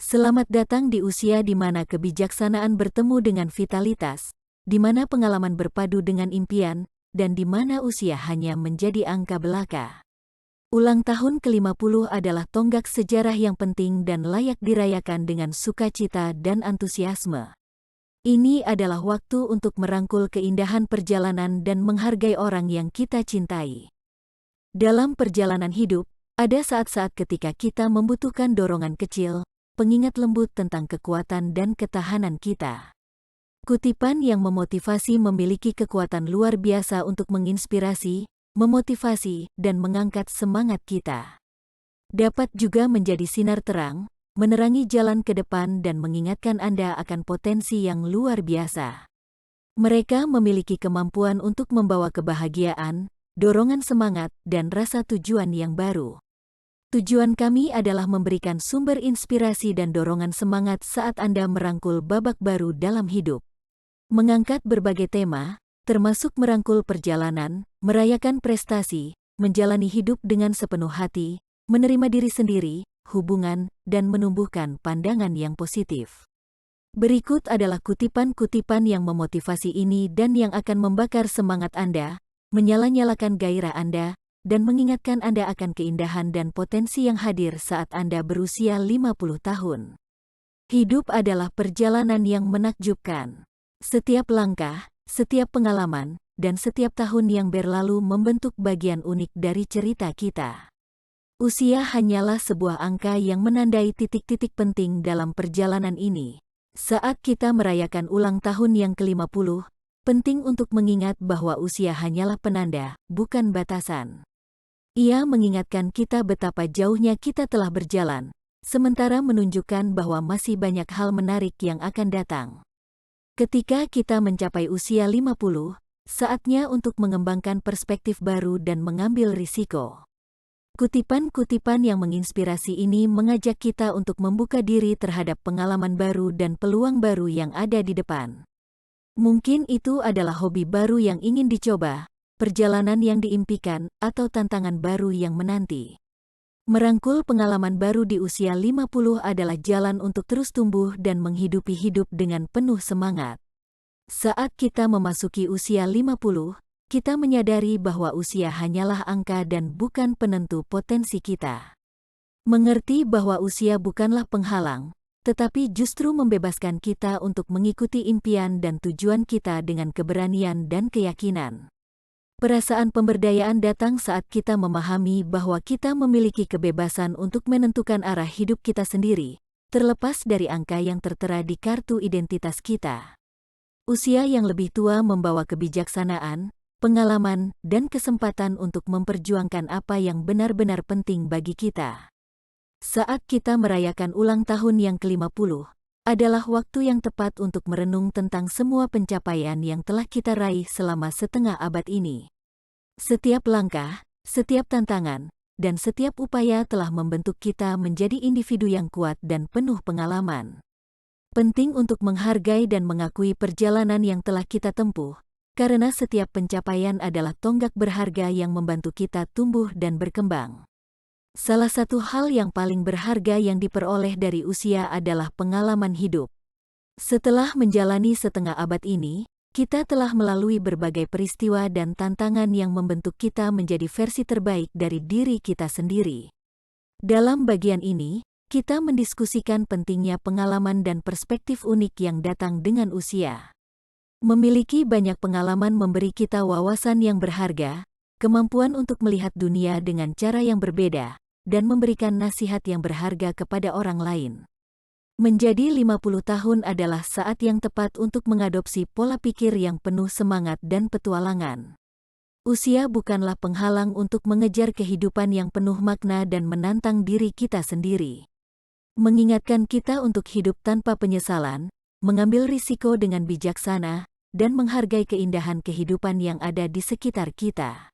Selamat datang di usia di mana kebijaksanaan bertemu dengan vitalitas, di mana pengalaman berpadu dengan impian, dan di mana usia hanya menjadi angka belaka. Ulang tahun ke-50 adalah tonggak sejarah yang penting dan layak dirayakan dengan sukacita dan antusiasme. Ini adalah waktu untuk merangkul keindahan perjalanan dan menghargai orang yang kita cintai. Dalam perjalanan hidup, ada saat-saat ketika kita membutuhkan dorongan kecil, pengingat lembut tentang kekuatan dan ketahanan kita. Kutipan yang memotivasi memiliki kekuatan luar biasa untuk menginspirasi, memotivasi, dan mengangkat semangat kita. Dapat juga menjadi sinar terang, menerangi jalan ke depan dan mengingatkan Anda akan potensi yang luar biasa. Mereka memiliki kemampuan untuk membawa kebahagiaan, dorongan semangat, dan rasa tujuan yang baru. Tujuan kami adalah memberikan sumber inspirasi dan dorongan semangat saat Anda merangkul babak baru dalam hidup. Mengangkat berbagai tema, termasuk merangkul perjalanan, merayakan prestasi, menjalani hidup dengan sepenuh hati, menerima diri sendiri, hubungan, dan menumbuhkan pandangan yang positif. Berikut adalah kutipan-kutipan yang memotivasi ini dan yang akan membakar semangat Anda, menyala-nyalakan gairah Anda, dan mengingatkan Anda akan keindahan dan potensi yang hadir saat Anda berusia 50 tahun. Hidup adalah perjalanan yang menakjubkan. Setiap langkah, setiap pengalaman, dan setiap tahun yang berlalu membentuk bagian unik dari cerita kita. Usia hanyalah sebuah angka yang menandai titik-titik penting dalam perjalanan ini. Saat kita merayakan ulang tahun yang ke-50, penting untuk mengingat bahwa usia hanyalah penanda, bukan batasan. Ia mengingatkan kita betapa jauhnya kita telah berjalan, sementara menunjukkan bahwa masih banyak hal menarik yang akan datang. Ketika kita mencapai usia 50, saatnya untuk mengembangkan perspektif baru dan mengambil risiko. Kutipan-kutipan yang menginspirasi ini mengajak kita untuk membuka diri terhadap pengalaman baru dan peluang baru yang ada di depan. Mungkin itu adalah hobi baru yang ingin dicoba, perjalanan yang diimpikan, atau tantangan baru yang menanti. Merangkul pengalaman baru di usia 50 adalah jalan untuk terus tumbuh dan menghidupi hidup dengan penuh semangat. Saat kita memasuki usia 50, kita menyadari bahwa usia hanyalah angka dan bukan penentu potensi kita. Mengerti bahwa usia bukanlah penghalang, tetapi justru membebaskan kita untuk mengikuti impian dan tujuan kita dengan keberanian dan keyakinan. Perasaan pemberdayaan datang saat kita memahami bahwa kita memiliki kebebasan untuk menentukan arah hidup kita sendiri, terlepas dari angka yang tertera di kartu identitas kita. Usia yang lebih tua membawa kebijaksanaan, pengalaman, dan kesempatan untuk memperjuangkan apa yang benar-benar penting bagi kita. Saat kita merayakan ulang tahun yang ke-50, adalah waktu yang tepat untuk merenung tentang semua pencapaian yang telah kita raih selama setengah abad ini. Setiap langkah, setiap tantangan, dan setiap upaya telah membentuk kita menjadi individu yang kuat dan penuh pengalaman. Penting untuk menghargai dan mengakui perjalanan yang telah kita tempuh, karena setiap pencapaian adalah tonggak berharga yang membantu kita tumbuh dan berkembang. Salah satu hal yang paling berharga yang diperoleh dari usia adalah pengalaman hidup. Setelah menjalani setengah abad ini, kita telah melalui berbagai peristiwa dan tantangan yang membentuk kita menjadi versi terbaik dari diri kita sendiri. Dalam bagian ini, kita mendiskusikan pentingnya pengalaman dan perspektif unik yang datang dengan usia. Memiliki banyak pengalaman memberi kita wawasan yang berharga, kemampuan untuk melihat dunia dengan cara yang berbeda, dan memberikan nasihat yang berharga kepada orang lain. Menjadi 50 tahun adalah saat yang tepat untuk mengadopsi pola pikir yang penuh semangat dan petualangan. Usia bukanlah penghalang untuk mengejar kehidupan yang penuh makna dan menantang diri kita sendiri. Mengingatkan kita untuk hidup tanpa penyesalan, mengambil risiko dengan bijaksana, dan menghargai keindahan kehidupan yang ada di sekitar kita.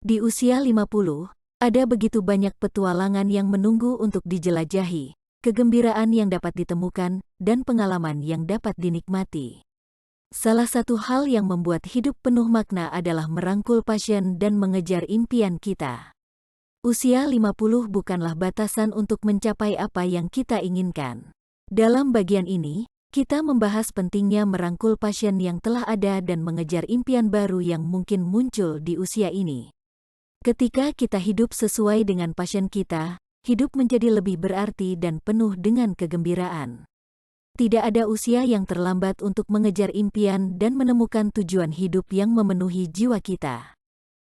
Di usia 50, ada begitu banyak petualangan yang menunggu untuk dijelajahi, kegembiraan yang dapat ditemukan, dan pengalaman yang dapat dinikmati. Salah satu hal yang membuat hidup penuh makna adalah merangkul passion dan mengejar impian kita. Usia 50 bukanlah batasan untuk mencapai apa yang kita inginkan. Dalam bagian ini, kita membahas pentingnya merangkul pasien yang telah ada dan mengejar impian baru yang mungkin muncul di usia ini. Ketika kita hidup sesuai dengan pasien kita, hidup menjadi lebih berarti dan penuh dengan kegembiraan. Tidak ada usia yang terlambat untuk mengejar impian dan menemukan tujuan hidup yang memenuhi jiwa kita.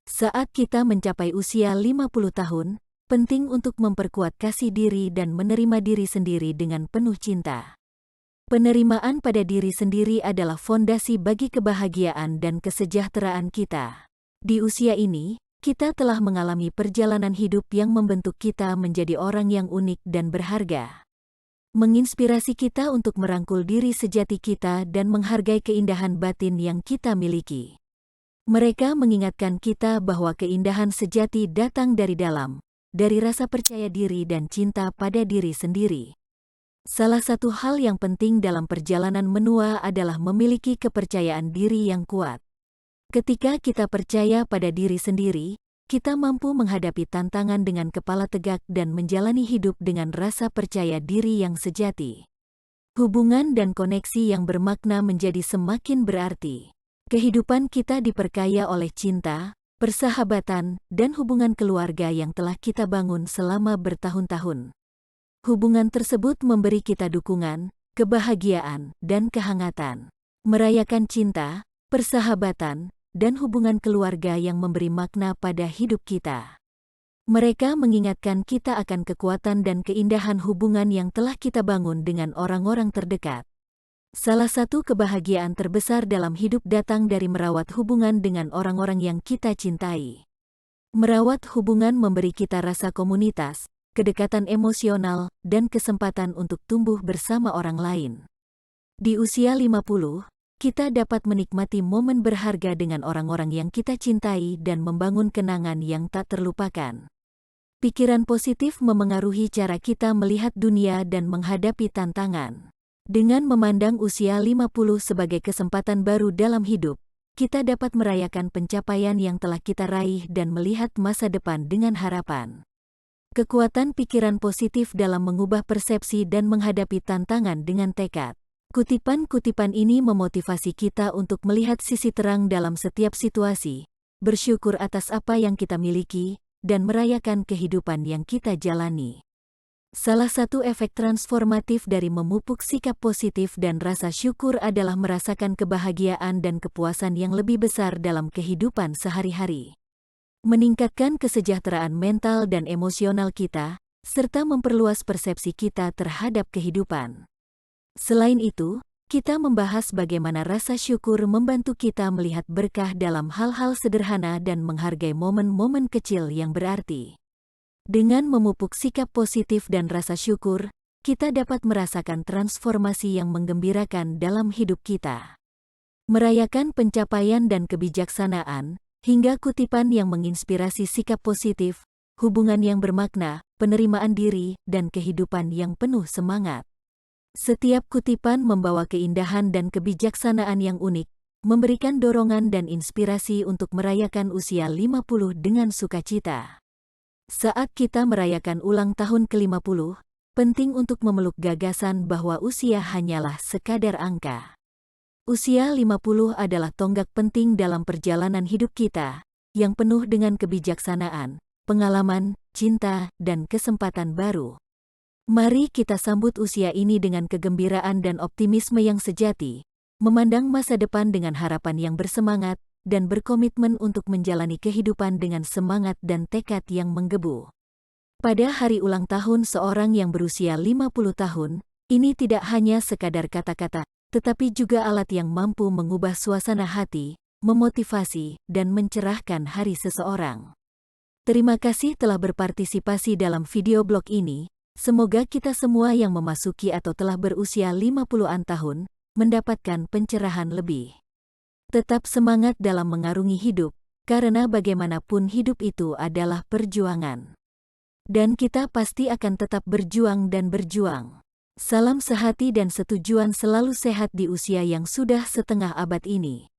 Saat kita mencapai usia 50 tahun, penting untuk memperkuat kasih diri dan menerima diri sendiri dengan penuh cinta. Penerimaan pada diri sendiri adalah fondasi bagi kebahagiaan dan kesejahteraan kita. Di usia ini, kita telah mengalami perjalanan hidup yang membentuk kita menjadi orang yang unik dan berharga. Menginspirasi kita untuk merangkul diri sejati kita dan menghargai keindahan batin yang kita miliki. Mereka mengingatkan kita bahwa keindahan sejati datang dari dalam, dari rasa percaya diri dan cinta pada diri sendiri. Salah satu hal yang penting dalam perjalanan menua adalah memiliki kepercayaan diri yang kuat. Ketika kita percaya pada diri sendiri, kita mampu menghadapi tantangan dengan kepala tegak dan menjalani hidup dengan rasa percaya diri yang sejati. Hubungan dan koneksi yang bermakna menjadi semakin berarti. Kehidupan kita diperkaya oleh cinta, persahabatan, dan hubungan keluarga yang telah kita bangun selama bertahun-tahun. Hubungan tersebut memberi kita dukungan, kebahagiaan, dan kehangatan. Merayakan cinta, persahabatan, dan hubungan keluarga yang memberi makna pada hidup kita. Mereka mengingatkan kita akan kekuatan dan keindahan hubungan yang telah kita bangun dengan orang-orang terdekat. Salah satu kebahagiaan terbesar dalam hidup datang dari merawat hubungan dengan orang-orang yang kita cintai. Merawat hubungan memberi kita rasa komunitas, kedekatan emosional, dan kesempatan untuk tumbuh bersama orang lain. Di usia 50, kita dapat menikmati momen berharga dengan orang-orang yang kita cintai dan membangun kenangan yang tak terlupakan. Pikiran positif memengaruhi cara kita melihat dunia dan menghadapi tantangan. Dengan memandang usia 50 sebagai kesempatan baru dalam hidup, kita dapat merayakan pencapaian yang telah kita raih dan melihat masa depan dengan harapan. Kekuatan pikiran positif dalam mengubah persepsi dan menghadapi tantangan dengan tekad. Kutipan-kutipan ini memotivasi kita untuk melihat sisi terang dalam setiap situasi, bersyukur atas apa yang kita miliki, dan merayakan kehidupan yang kita jalani. Salah satu efek transformatif dari memupuk sikap positif dan rasa syukur adalah merasakan kebahagiaan dan kepuasan yang lebih besar dalam kehidupan sehari-hari. Meningkatkan kesejahteraan mental dan emosional kita, serta memperluas persepsi kita terhadap kehidupan. Selain itu, kita membahas bagaimana rasa syukur membantu kita melihat berkah dalam hal-hal sederhana dan menghargai momen-momen kecil yang berarti. Dengan memupuk sikap positif dan rasa syukur, kita dapat merasakan transformasi yang menggembirakan dalam hidup kita. Merayakan pencapaian dan kebijaksanaan, hingga kutipan yang menginspirasi sikap positif, hubungan yang bermakna, penerimaan diri, dan kehidupan yang penuh semangat. Setiap kutipan membawa keindahan dan kebijaksanaan yang unik, memberikan dorongan dan inspirasi untuk merayakan usia 50 dengan sukacita. Saat kita merayakan ulang tahun ke-50, penting untuk memeluk gagasan bahwa usia hanyalah sekadar angka. Usia 50 adalah tonggak penting dalam perjalanan hidup kita, yang penuh dengan kebijaksanaan, pengalaman, cinta, dan kesempatan baru. Mari kita sambut usia ini dengan kegembiraan dan optimisme yang sejati, memandang masa depan dengan harapan yang bersemangat, dan berkomitmen untuk menjalani kehidupan dengan semangat dan tekad yang menggebu. Pada hari ulang tahun seorang yang berusia 50 tahun, ini tidak hanya sekadar kata-kata, tetapi juga alat yang mampu mengubah suasana hati, memotivasi, dan mencerahkan hari seseorang. Terima kasih telah berpartisipasi dalam video blog ini. Semoga kita semua yang memasuki atau telah berusia 50-an tahun, mendapatkan pencerahan lebih. Tetap semangat dalam mengarungi hidup, karena bagaimanapun hidup itu adalah perjuangan. Dan kita pasti akan tetap berjuang dan berjuang. Salam sehati dan setujuan selalu sehat di usia yang sudah setengah abad ini.